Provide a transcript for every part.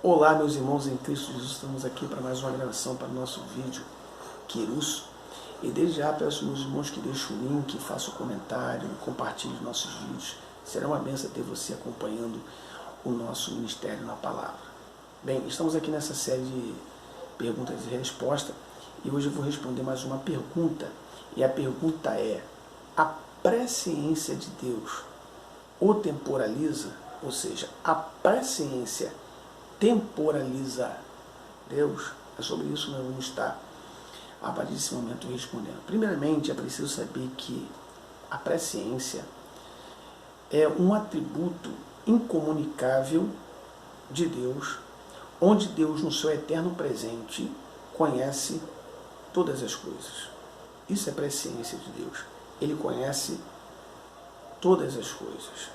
Olá, meus irmãos em Cristo Jesus, estamos aqui para mais uma gravação para o nosso vídeo Quirus. E desde já peço aos meus irmãos que deixem o link, façam o comentário, compartilhem nossos vídeos. Será uma bênção ter você acompanhando o nosso ministério na palavra. Bem, estamos aqui nessa série de perguntas e respostas e hoje eu vou responder mais uma pergunta. E a pergunta é: a presciência de Deus o temporaliza? Ou seja, a presciência temporaliza Deus? É sobre isso que nós vamos estar a partir desse momento respondendo. Primeiramente, é preciso saber que a presciência é um atributo incomunicável de Deus, onde Deus, no seu eterno presente, conhece todas as coisas. Isso é presciência de Deus. Ele conhece todas as coisas.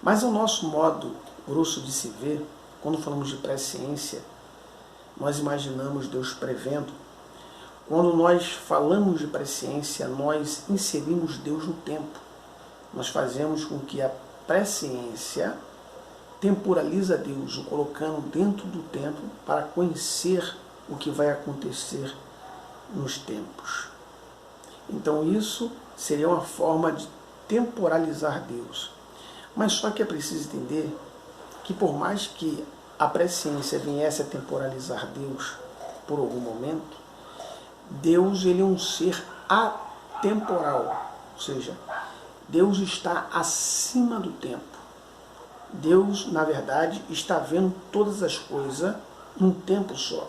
Mas o nosso modo grosso de se ver, quando falamos de presciência, nós imaginamos Deus prevendo. Quando nós falamos de presciência, nós inserimos Deus no tempo. Nós fazemos com que a presciência temporaliza Deus, o colocando dentro do tempo para conhecer o que vai acontecer nos tempos. Então isso seria uma forma de temporalizar Deus. Mas só que é preciso entender que por mais que a presciência viesse a temporalizar Deus por algum momento, Deus ele é um ser atemporal, ou seja, Deus está acima do tempo. Deus, na verdade, está vendo todas as coisas num tempo só.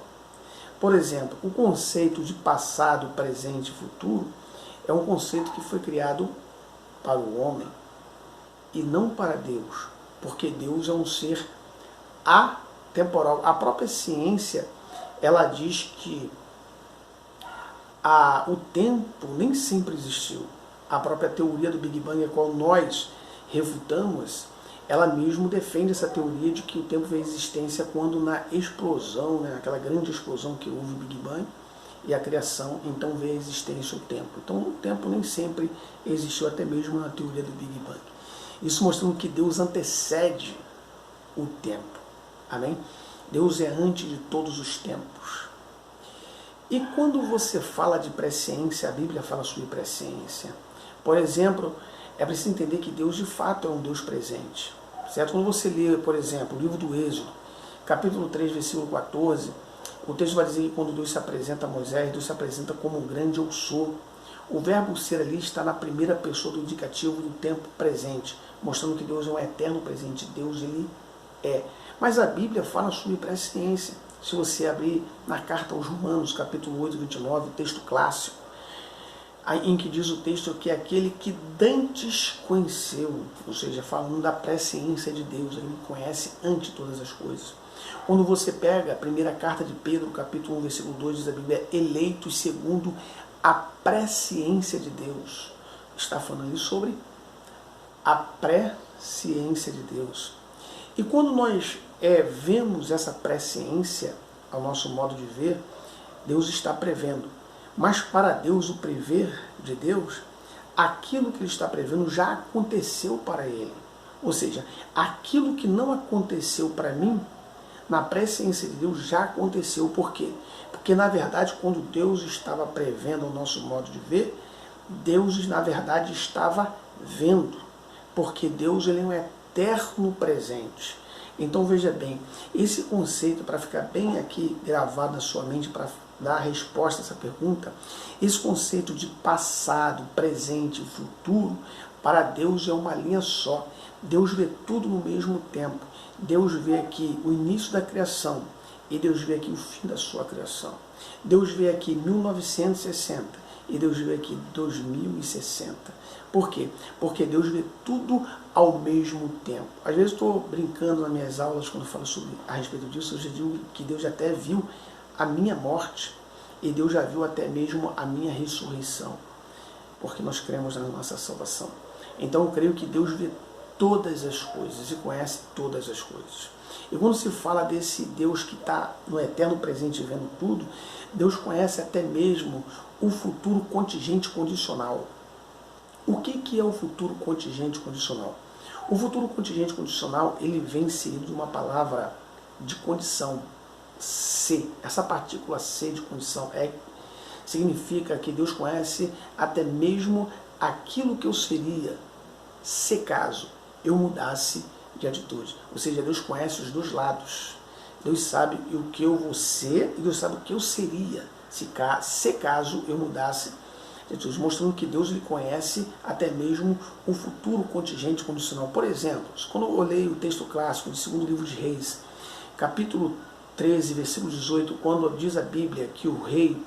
Por exemplo, o conceito de passado, presente e futuro é um conceito que foi criado para o homem e não para Deus, porque Deus é um ser atemporal. A própria ciência, ela diz que o tempo nem sempre existiu. A própria teoria do Big Bang, a qual nós refutamos, ela mesmo defende essa teoria de que o tempo veio à existência quando na explosão, aquela grande explosão que houve o Big Bang e a criação, então veio à existência o tempo. Então o tempo nem sempre existiu, até mesmo na teoria do Big Bang. Isso mostrando que Deus antecede o tempo. Amém? Deus é antes de todos os tempos. E quando você fala de presciência, a Bíblia fala sobre presciência. Por exemplo, é preciso entender que Deus de fato é um Deus presente. Certo? Quando você lê, por exemplo, o livro do Êxodo, capítulo 3, versículo 14, o texto vai dizer que quando Deus se apresenta a Moisés, Deus se apresenta como um grande eu sou. O verbo ser ali está na primeira pessoa do indicativo do tempo presente, mostrando que Deus é um eterno presente. Deus, ele é. Mas a Bíblia fala sobre presciência. Se você abrir na carta aos Romanos, capítulo 8, 29, texto clássico, em que diz o texto que é aquele que dantes conheceu, ou seja, falando da presciência de Deus, ele conhece antes de todas as coisas. Quando você pega a primeira carta de Pedro, capítulo 1, versículo 2, diz a Bíblia, eleitos segundo a presciência de Deus. Está falando ali sobre a presciência de Deus. E quando nós vemos essa presciência, ao nosso modo de ver, Deus está prevendo. Mas para Deus, o prever de Deus, aquilo que Ele está prevendo já aconteceu para Ele. Ou seja, aquilo que não aconteceu para mim, na presciência de Deus já aconteceu. Por quê? Porque, na verdade, quando Deus estava prevendo o nosso modo de ver, Deus, na verdade, estava vendo. Porque Deus ele é um eterno presente. Então, veja bem, esse conceito, para ficar bem aqui gravado na sua mente, para dar a resposta a essa pergunta, esse conceito de passado, presente e futuro, para Deus é uma linha só. Deus vê tudo no mesmo tempo. Deus vê aqui o início da criação e Deus vê aqui o fim da sua criação. Deus vê aqui 1960 e Deus vê aqui 2060. Por quê? Porque Deus vê tudo ao mesmo tempo. Às vezes estou brincando nas minhas aulas quando falo a respeito disso, eu já digo que Deus até viu a minha morte e Deus já viu até mesmo a minha ressurreição, porque nós cremos na nossa salvação. Então eu creio que Deus vê todas as coisas e conhece todas as coisas. E quando se fala desse Deus que está no eterno presente vendo tudo, Deus conhece até mesmo o futuro contingente condicional. O que é o futuro contingente condicional? O futuro contingente condicional ele vem inserido numa palavra de condição, C. Essa partícula C de condição significa que Deus conhece até mesmo aquilo que eu seria, se caso eu mudasse de atitude. Ou seja, Deus conhece os dois lados. Deus sabe o que eu vou ser e Deus sabe o que eu seria, se caso eu mudasse de atitude. Mostrando que Deus ele conhece até mesmo o futuro contingente condicional. Por exemplo, quando eu leio o texto clássico do segundo livro de Reis, capítulo 13, versículo 18, quando diz a Bíblia que o rei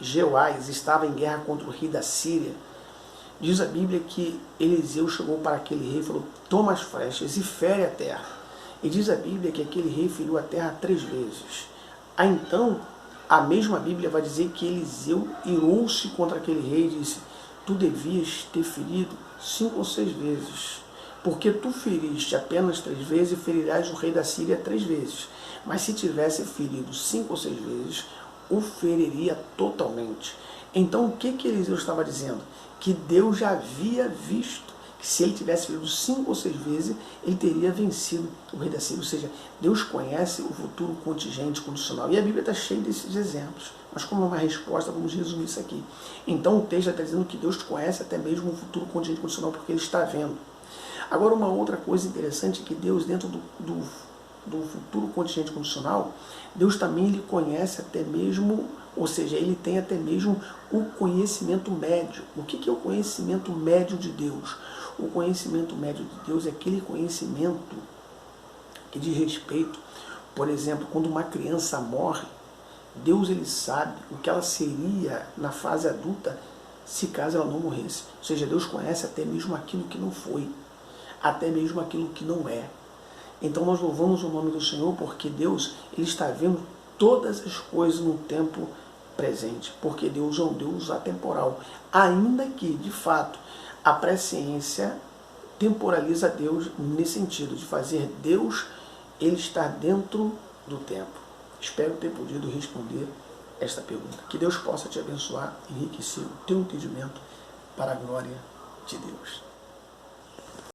Jeoás estava em guerra contra o rei da Síria, diz a Bíblia que Eliseu chegou para aquele rei e falou: toma as flechas e fere a terra. E diz a Bíblia que aquele rei feriu a terra 3 vezes. Então, a mesma Bíblia vai dizer que Eliseu irou-se contra aquele rei e disse: tu devias ter ferido 5 ou 6 vezes, porque tu feriste apenas 3 vezes e ferirás o rei da Síria 3 vezes. Mas se tivesse ferido 5 ou 6 vezes, o feriria totalmente. Então, o que Eliseu estava dizendo? Que Deus já havia visto que se ele tivesse ferido 5 ou 6 vezes, ele teria vencido o rei da Síria. Ou seja, Deus conhece o futuro contingente condicional. E a Bíblia está cheia desses exemplos. Mas como uma resposta, vamos resumir isso aqui. Então, o texto está dizendo que Deus conhece até mesmo o futuro contingente condicional, porque ele está vendo. Agora, uma outra coisa interessante é que Deus, dentro do futuro contingente condicional, Deus também ele conhece até mesmo, ou seja, ele tem até mesmo o conhecimento médio. O que é o conhecimento médio de Deus? O conhecimento médio de Deus é aquele conhecimento que diz respeito, por exemplo, quando uma criança morre, Deus ele sabe o que ela seria na fase adulta se caso ela não morresse. Ou seja, Deus conhece até mesmo aquilo que não foi, até mesmo aquilo que não é. Então nós louvamos o nome do Senhor porque Deus ele está vendo todas as coisas no tempo presente, porque Deus é um Deus atemporal, ainda que, de fato, a presciência temporaliza Deus nesse sentido, de fazer Deus ele estar dentro do tempo. Espero ter podido responder esta pergunta. Que Deus possa te abençoar, enriquecer o teu entendimento para a glória de Deus.